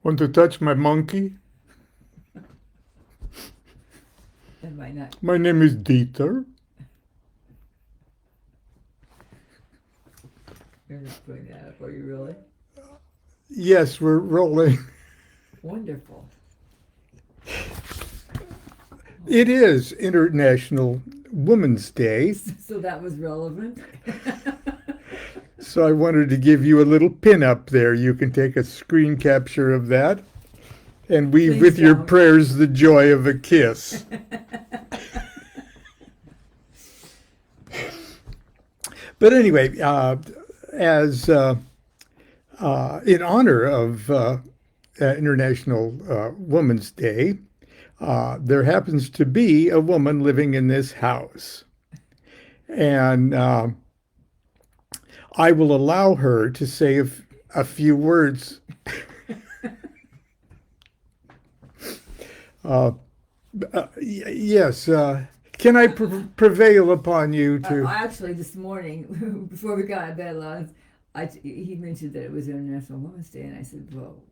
Want to touch my monkey? Am I not? My name is Dieter. You're just putting that up. Are you really? Yes, we're rolling. Wonderful. It is International Women's Day, So that was relevant. so I wanted to give you a little pin up there. You can take a screen capture of that and weave Please with your don't. prayers the joy of a kiss. But anyway, as in honor of International Women's Day, there happens to be a woman living in this house. And I will allow her to say a few words. Yes. Can I prevail upon you to? Actually, this morning, before we got out of bed, he mentioned that it was International Women's Day, and I said, "Well,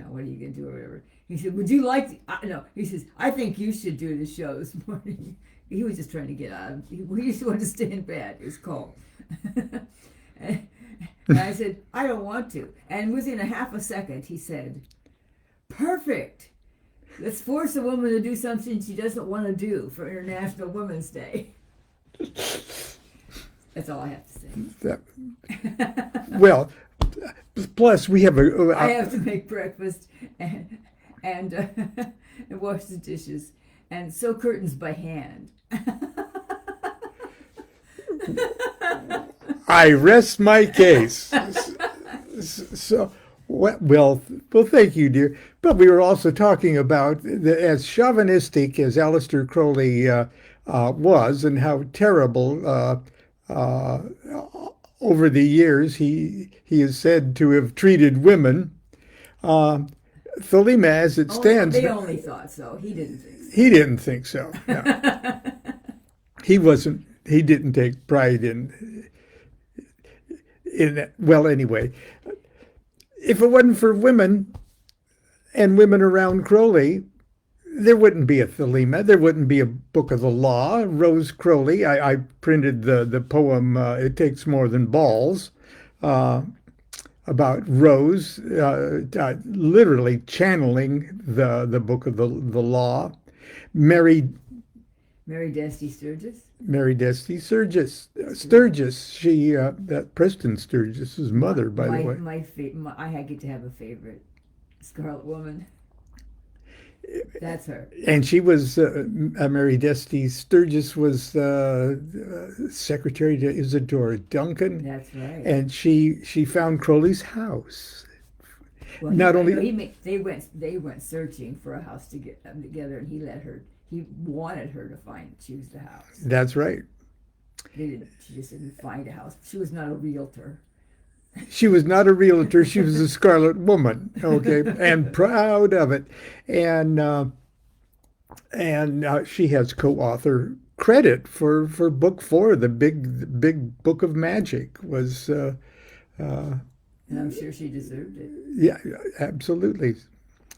what are you gonna do or whatever?" He said, "Would you like to?" No, he says, "I think you should do the show this morning." He was just trying to get out. He just wanted to stay in bed. It was cold. And I said, "I don't want to." And within a half a second, he said, "Perfect. Let's force a woman to do something she doesn't want to do for International Women's Day." That's all I have to say. Well, plus we have I have to make breakfast and wash the dishes and sew curtains by hand. I rest my case. So, well, thank you, dear. But we were also talking about as chauvinistic as Aleister Crowley was, and how terrible over the years he is said to have treated women. Thelema, as it stands, they only thought so. He didn't think so. He didn't think so. No. He wasn't. He didn't take pride in that. Well, anyway, if it wasn't for women and women around Crowley, there wouldn't be a Thelema. There wouldn't be a Book of the Law. Rose Crowley. I printed the poem "It Takes More Than Balls" about Rose, literally channeling the Book of the Law. Mary Dusty Sturgis. Mary Dusty Sturgis. She that Preston Sturgis's mother, by the way. I get to have a favorite Scarlet Woman. That's her. And she was Mary Dusty Sturgis was secretary to Isadora Duncan. That's right. And she found Crowley's house. Well, Not only they went searching for a house to get them together, and he let her. He wanted her to choose the house. That's right. She just didn't find a house. She was not a realtor. She was not a realtor. She was a Scarlet Woman, okay, and proud of it. And she has co-author credit for book 4, the big book of magic was. And I'm sure she deserved it. Yeah, absolutely.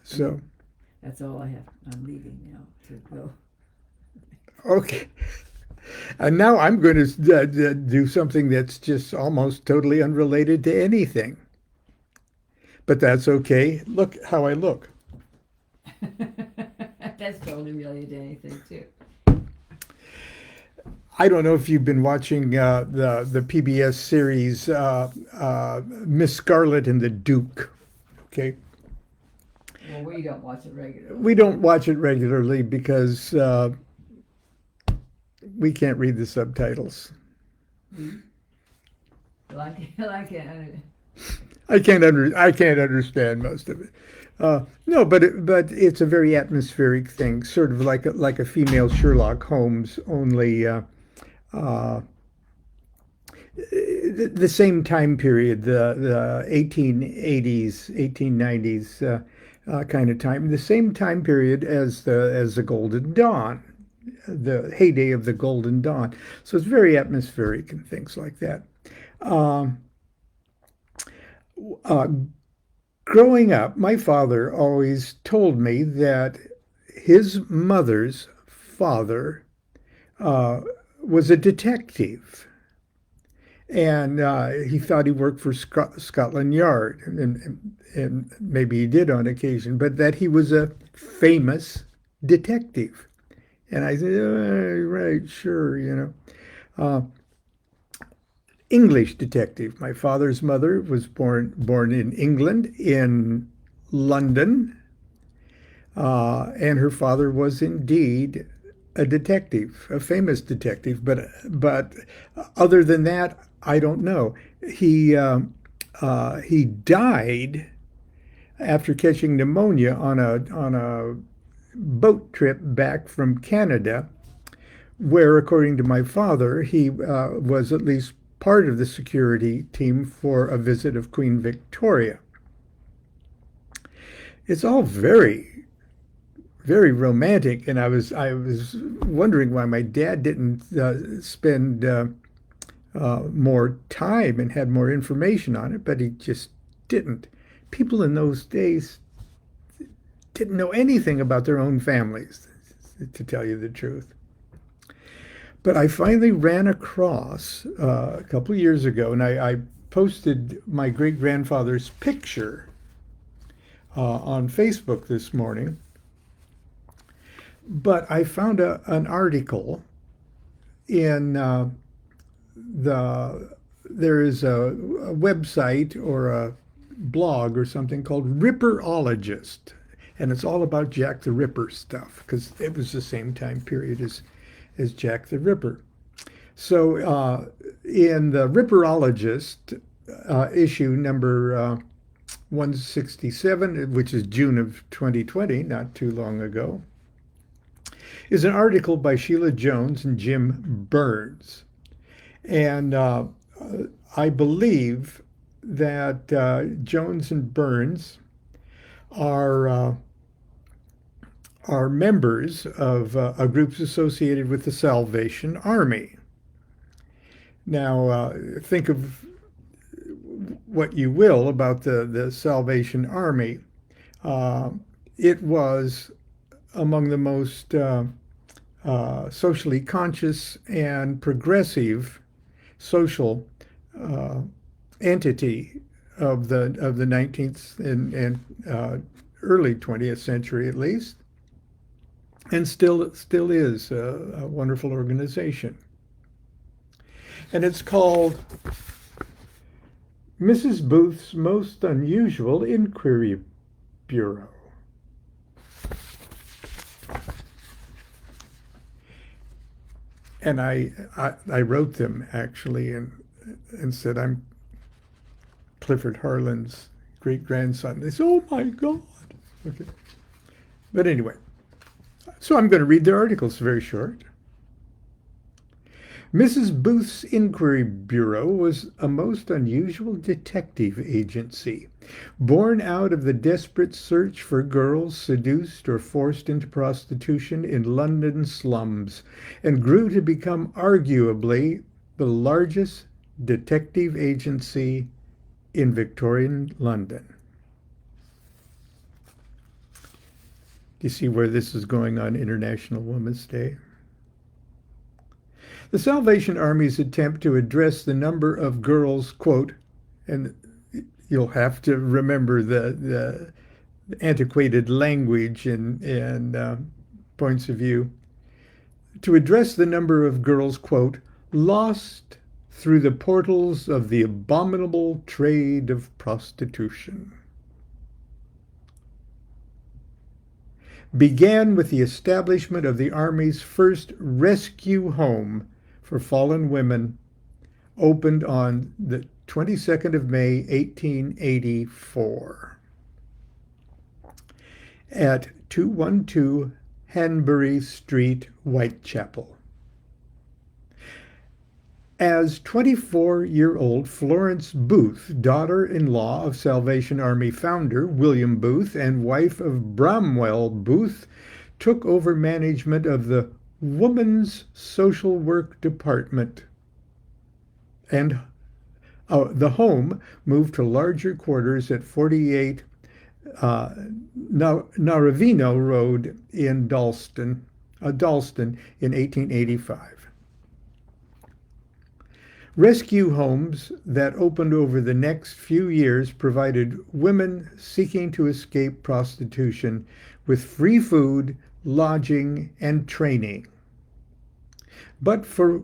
So. That's all I have. I'm leaving now to go. Okay. And now I'm going to do something that's just almost totally unrelated to anything. But that's okay. Look how I look. That's totally related to anything, too. I don't know if you've been watching the PBS series Miss Scarlet and the Duke. Okay. Well, we don't watch it regularly. We don't watch it regularly because we can't read the subtitles. Well, I can't. I can't understand most of it. No, but it's a very atmospheric thing, sort of like a female Sherlock Holmes, only the same time period, the 1880s, 1890s kind of time, the same time period as the Golden Dawn, the heyday of the Golden Dawn. So it's very atmospheric and things like that. Growing up, my father always told me that his mother's father uh, was a detective, and he thought he worked for Scotland Yard, and maybe he did on occasion, but that he was a famous detective. And I said, right, sure, Uh, English detective. My father's mother was born in England, in London, and her father was indeed a detective, a famous detective. But other than that, I don't know. He died after catching pneumonia on a boat trip back from Canada, where, according to my father, he was at least part of the security team for a visit of Queen Victoria. It's all very, very romantic, and I was wondering why my dad didn't spend more time and had more information on it, but he just didn't. People in those days didn't know anything about their own families, to tell you the truth. But I finally ran across a couple of years ago, and I posted my great grandfather's picture on Facebook this morning. But I found an article in there is a website or a blog or something called Ripperologist, and it's all about Jack the Ripper stuff because it was the same time period as Jack the Ripper. So in the Ripperologist issue number 167, which is June of 2020, not too long ago, is an article by Sheila Jones and Jim Burns. And I believe that Jones and Burns are members of a group associated with the Salvation Army. Now, think of what you will about the Salvation Army. It was among the most socially conscious and progressive social entity of the 19th and early 20th century, at least, and still is a wonderful organization. And it's called Mrs. Booth's Most Unusual Inquiry Bureau. And I wrote them actually and said, I'm Clifford Harlan's great grandson. They said, oh my God. Okay. But anyway, so I'm going to read their articles, very short. Mrs. Booth's Inquiry Bureau was a most unusual detective agency, born out of the desperate search for girls seduced or forced into prostitution in London slums, and grew to become arguably the largest detective agency in Victorian London. Do you see where this is going on International Women's Day? The Salvation Army's attempt to address the number of girls, quote, and you'll have to remember the antiquated language and points of view, to address the number of girls, quote, lost through the portals of the abominable trade of prostitution, began with the establishment of the Army's first rescue home for fallen women, opened on the 22nd of May, 1884, at 212 Hanbury Street, Whitechapel. As 24-year-old Florence Booth, daughter-in-law of Salvation Army founder William Booth and wife of Bramwell Booth, took over management of the Woman's Social Work Department, and the home moved to larger quarters at 48 Naravino Road in Dalston in 1885. Rescue homes that opened over the next few years provided women seeking to escape prostitution with free food, lodging, and training. But for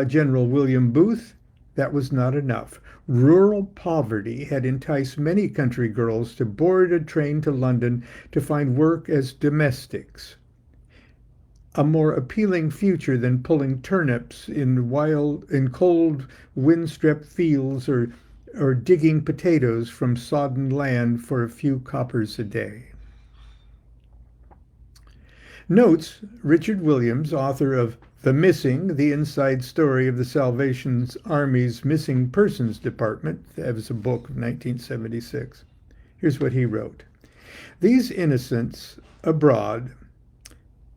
General William Booth, that was not enough. Rural poverty had enticed many country girls to board a train to London to find work as domestics. A more appealing future than pulling turnips in cold, wind-swept fields or digging potatoes from sodden land for a few coppers a day. Notes Richard Williams, author of The Missing, the inside story of the Salvation Army's Missing Persons Department. That was a book of 1976. Here's what he wrote. These innocents abroad,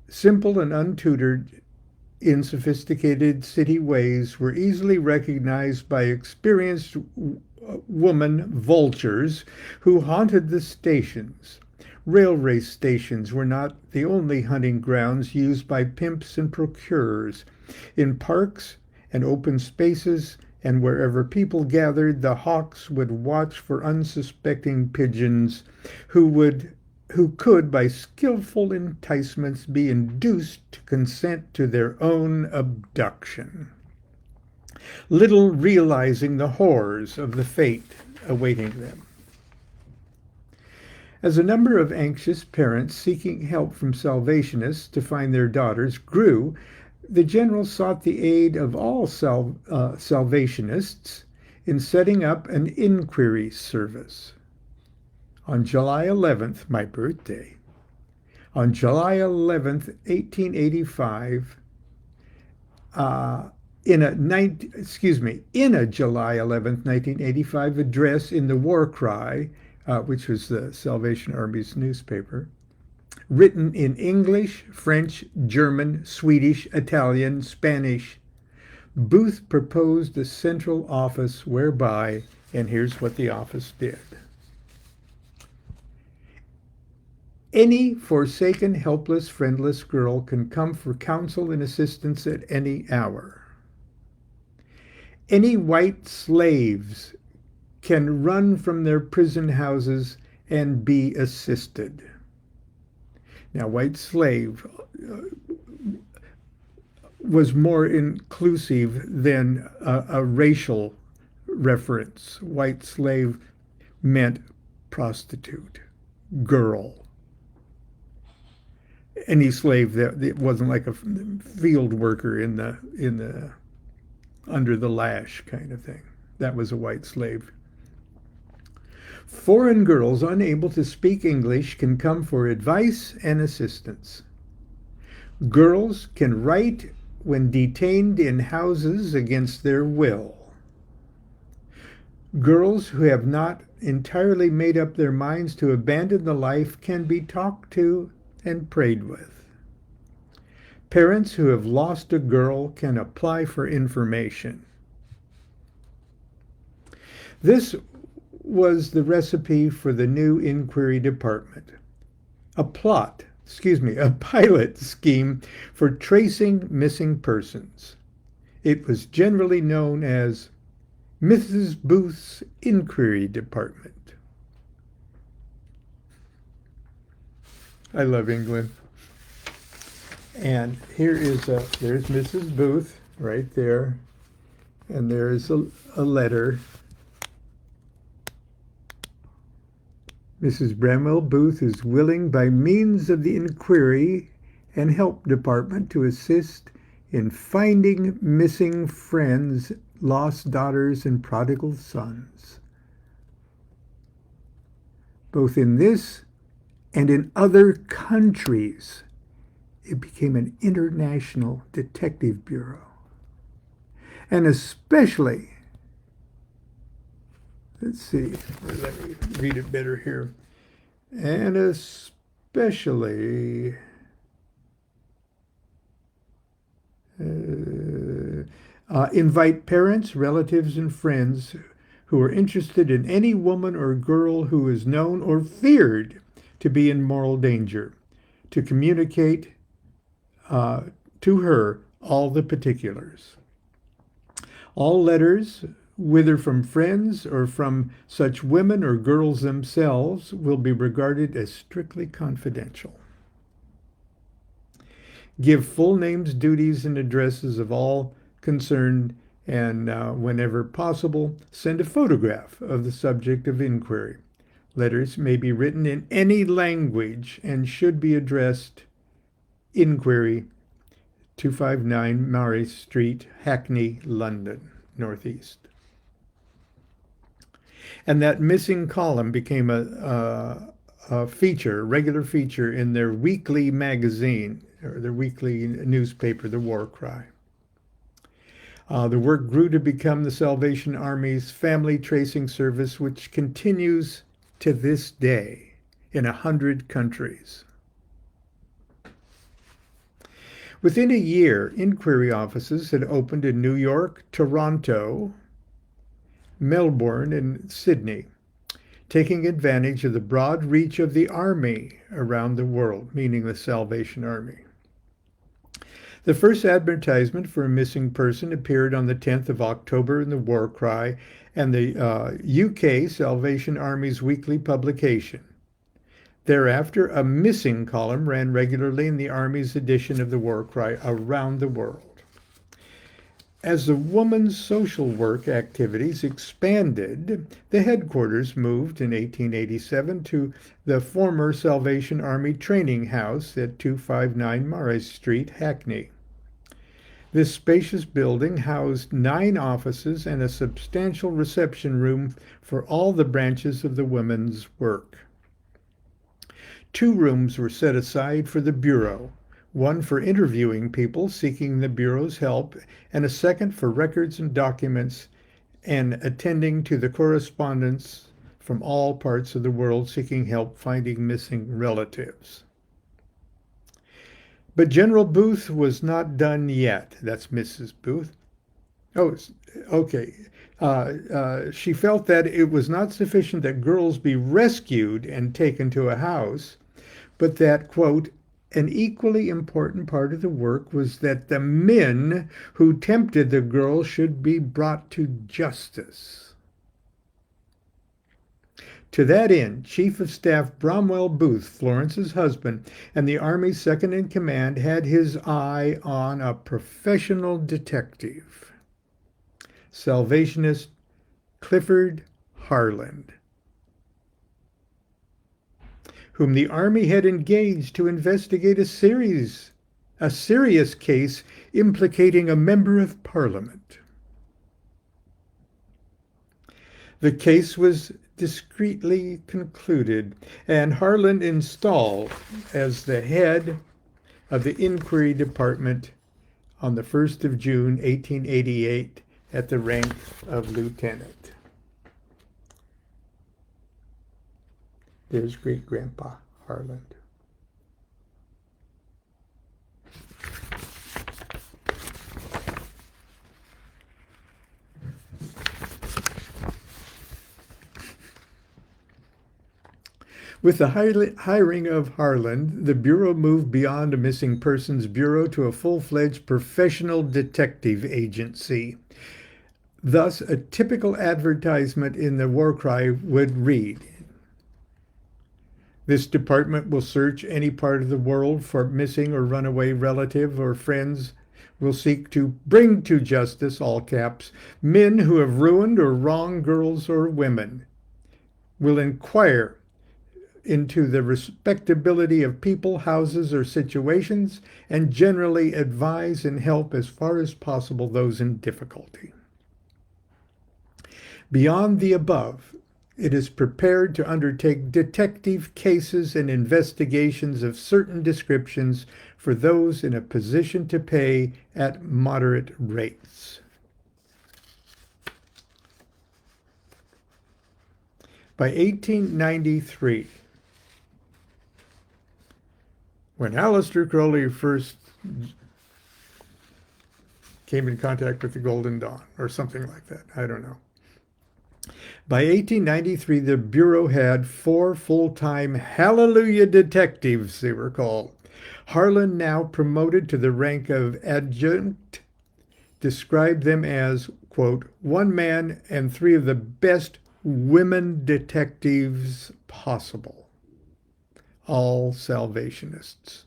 simple and untutored in sophisticated city ways, were easily recognized by experienced woman vultures who haunted the stations. Railway stations were not the only hunting grounds used by pimps and procurers. In parks and open spaces and wherever people gathered, the hawks would watch for unsuspecting pigeons who could, by skillful enticements, be induced to consent to their own abduction, little realizing the horrors of the fate awaiting them. As a number of anxious parents seeking help from Salvationists to find their daughters grew, the general sought the aid of all Salvationists in setting up an inquiry service. On July 11th, my birthday, on July 11th, 1885, in a July 11th, 1985 address in the War Cry, which was the Salvation Army's newspaper, written in English, French, German, Swedish, Italian, Spanish, Booth proposed a central office whereby, and here's what the office did. Any forsaken, helpless, friendless girl can come for counsel and assistance at any hour. Any white slaves can run from their prison houses and be assisted. Now, white slave was more inclusive than a racial reference. White slave meant prostitute, girl. Any slave that it wasn't like a field worker in the under the lash kind of thing. That was a white slave. Foreign girls unable to speak English can come for advice and assistance. Girls can write when detained in houses against their will. Girls who have not entirely made up their minds to abandon the life can be talked to and prayed with. Parents who have lost a girl can apply for information. This was the recipe for the new inquiry department. A pilot scheme for tracing missing persons. It was generally known as Mrs. Booth's Inquiry Department. I love England. And there's Mrs. Booth right there. And there's a letter. Mrs. Bramwell Booth is willing by means of the Inquiry and Help Department to assist in finding missing friends, lost daughters, and prodigal sons. Both in this and in other countries, it became an international detective bureau. And especially, let's see, let me read it better here. And especially invite parents, relatives, and friends who are interested in any woman or girl who is known or feared to be in moral danger, to communicate to her all the particulars. All letters, whether from friends or from such women or girls themselves, will be regarded as strictly confidential. Give full names, duties, and addresses of all concerned, and whenever possible, send a photograph of the subject of inquiry. Letters may be written in any language and should be addressed inquiry 259 Murray Street, Hackney, London, Northeast. And that missing column became a feature, regular feature in their weekly magazine, or their weekly newspaper, The War Cry. The work grew to become the Salvation Army's family tracing service, which continues to this day in 100 countries. Within a year, inquiry offices had opened in New York, Toronto, Melbourne, and Sydney, taking advantage of the broad reach of the Army around the world, meaning the Salvation Army. The first advertisement for a missing person appeared on the 10th of October in the War Cry and the UK Salvation Army's weekly publication. Thereafter, a missing column ran regularly in the Army's edition of the War Cry around the world. As the woman's social work activities expanded, the headquarters moved in 1887 to the former Salvation Army Training House at 259 Murray Street, Hackney. This spacious building housed 9 offices and a substantial reception room for all the branches of the women's work. 2 rooms were set aside for the Bureau, one for interviewing people seeking the Bureau's help, and a second for records and documents and attending to the correspondence from all parts of the world seeking help finding missing relatives. But General Booth was not done yet. That's Mrs. Booth. Oh, okay. She felt that it was not sufficient that girls be rescued and taken to a house, but that, quote, an equally important part of the work was that the men who tempted the girls should be brought to justice. To that end, Chief of Staff Bromwell Booth, Florence's husband, and the Army's second-in-command had his eye on a professional detective, Salvationist Clifford Harland, whom the Army had engaged to investigate a serious case implicating a member of Parliament. The case was discreetly concluded, and Harland installed as the head of the Inquiry Department on the 1st of June, 1888, at the rank of lieutenant. There's great-grandpa Harland. With the hiring of Harland, the Bureau moved beyond a missing persons bureau to a full-fledged professional detective agency. Thus, a typical advertisement in the War Cry would read, "This department will search any part of the world for missing or runaway relative or friends, will seek to bring to justice, all caps, men who have ruined or wronged girls or women, will inquire into the respectability of people, houses, or situations, and generally advise and help as far as possible those in difficulty." Beyond the above, it is prepared to undertake detective cases and investigations of certain descriptions for those in a position to pay at moderate rates. By 1893, when Aleister Crowley first came in contact with the Golden Dawn, or something like that, I don't know. By 1893, the Bureau had 4 full-time Hallelujah detectives, they were called. Harlan, now promoted to the rank of adjutant, described them as, quote, one man and 3 of the best women detectives possible, all Salvationists.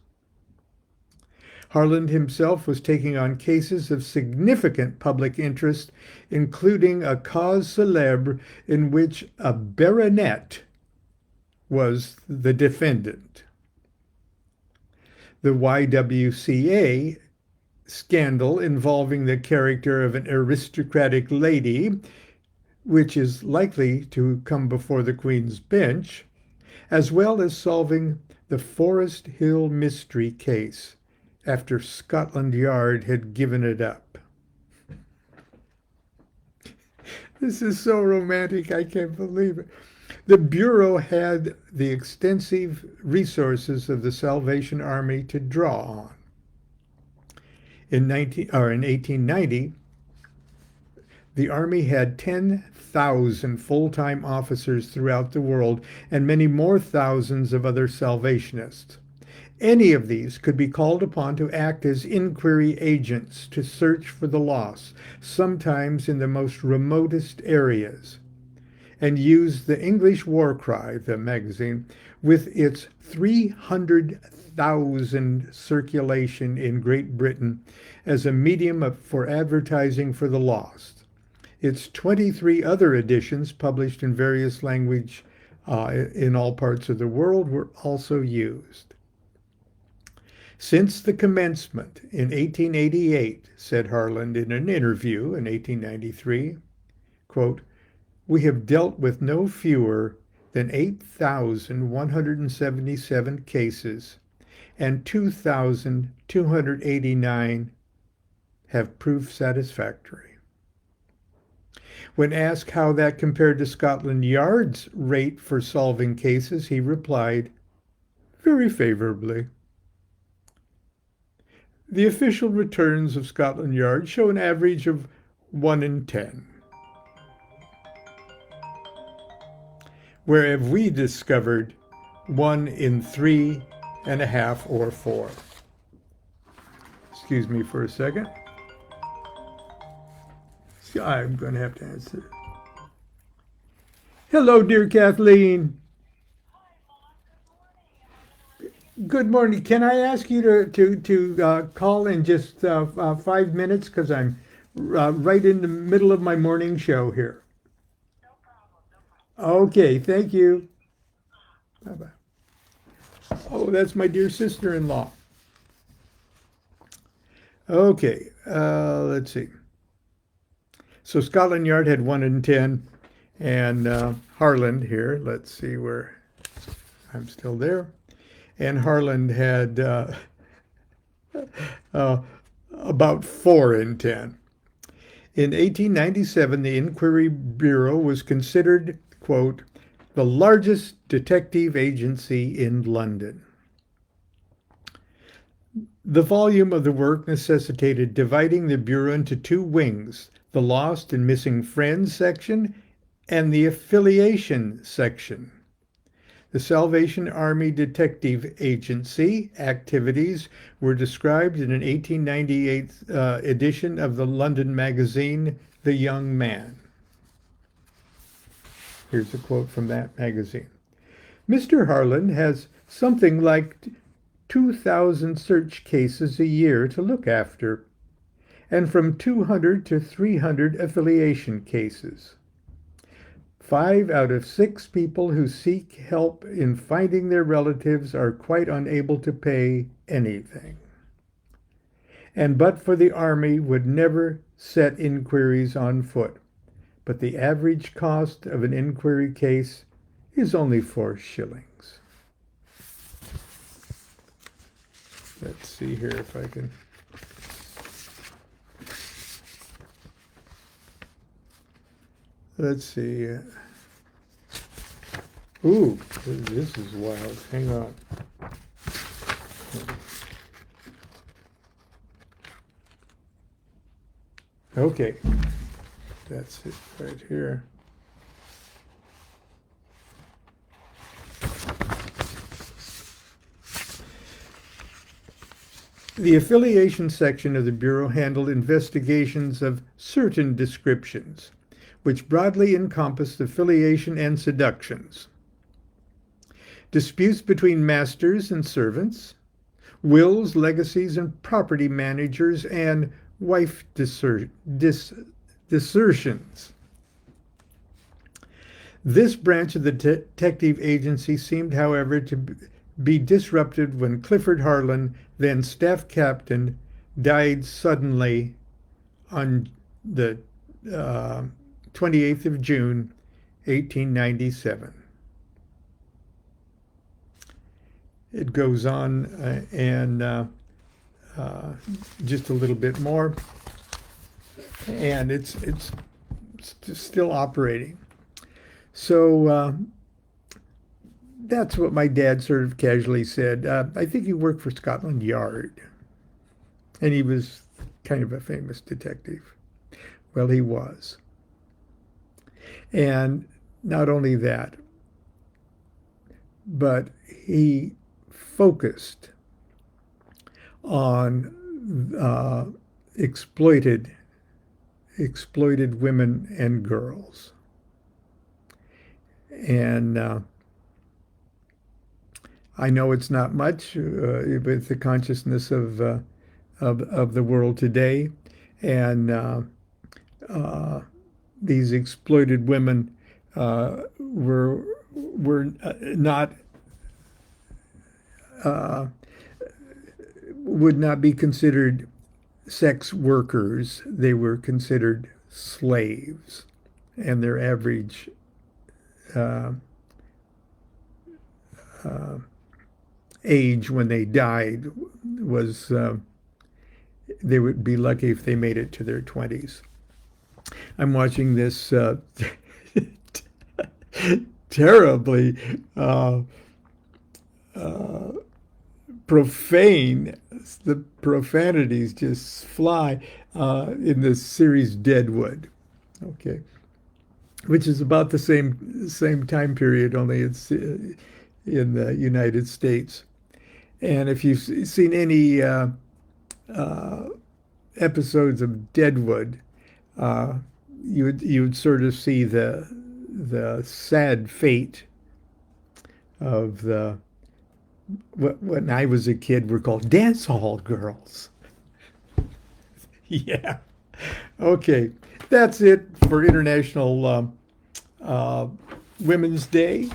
Harlan himself was taking on cases of significant public interest, including a cause célèbre in which a baronet was the defendant. The YWCA scandal involving the character of an aristocratic lady, which is likely to come before the Queen's bench, as well as solving the Forest Hill mystery case after Scotland Yard had given it up. This is so romantic, I can't believe it. The Bureau had the extensive resources of the Salvation Army to draw on. In 1890, the Army had 10,000 full-time officers throughout the world and many more thousands of other Salvationists. Any of these could be called upon to act as inquiry agents to search for the lost, sometimes in the most remotest areas, and use the English war cry, the magazine, with its 300,000 circulation in Great Britain as a medium for advertising for the lost. Its 23 other editions, published in various languages in all parts of the world, were also used. Since the commencement in 1888, said Harlan in an interview in 1893, quote, we have dealt with no fewer than 8,177 cases, and 2,289 have proved satisfactory. When asked how that compared to Scotland Yard's rate for solving cases, he replied, very favorably. The official returns of Scotland Yard show an average of 1 in 10. Where have we discovered 1 in 3.5 or 4? Excuse me for a second. I'm going to have to answer. Hello, dear Kathleen. Good morning. Can I ask you to call in just 5 minutes because I'm right in the middle of my morning show here. Okay, thank you. Bye-bye. Oh, that's my dear sister-in-law. Okay, let's see. So Scotland Yard had 1 in 10, and Harlan here, let's see where I'm still there. And Harlan had about 4 in 10. In 1897, the Inquiry Bureau was considered, quote, the largest detective agency in London. The volume of the work necessitated dividing the Bureau into 2 wings, the Lost and Missing Friends section and the Affiliation section. The Salvation Army Detective Agency activities were described in an 1898 edition of the London magazine, The Young Man. Here's a quote from that magazine. Mr. Harlan has something like 2,000 search cases a year to look after, and from 200 to 300 affiliation cases. 5 out of 6 people who seek help in finding their relatives are quite unable to pay anything. And but for the Army would never set inquiries on foot. But the average cost of an inquiry case is only 4 shillings. Let's see here if I can. Let's see. Ooh, this is wild. Hang on. Okay. That's it right here. The affiliation section of the Bureau handled investigations of certain descriptions, which broadly encompassed affiliation and seductions, disputes between masters and servants, wills, legacies, and property managers, and wife desertions. This branch of the detective agency seemed, however, to be disrupted when Clifford Harlan, then staff captain, died suddenly on the 28th of June, 1897. It goes on and just a little bit more, and it's still operating. So that's what my dad sort of casually said. I think he worked for Scotland Yard, and he was kind of a famous detective. Well, he was. And not only that, but he focused on exploited women and girls. And I know it's not much with the consciousness of the world today, and these exploited women were not would not be considered sex workers. They were considered slaves, and their average age when they died was they would be lucky if they made it to their 20s. I'm watching this terribly profane, the profanities just fly in the series Deadwood, okay, which is about the same time period, only it's in the United States. And if you've seen any episodes of Deadwood, you would sort of see the sad fate of the what when I was a kid were called dance hall girls. Yeah. Okay, that's it for International Women's Day.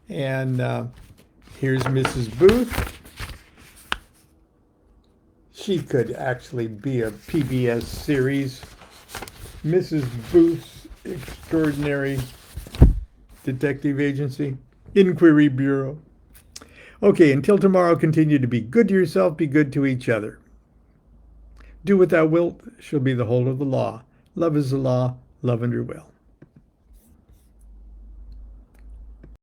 And here's Mrs. Booth. She could actually be a PBS series. Mrs. Booth's Extraordinary Detective Agency, Inquiry Bureau. Okay, until tomorrow, continue to be good to yourself, be good to each other. Do what thou wilt, shall be the whole of the law. Love is the law, love under will.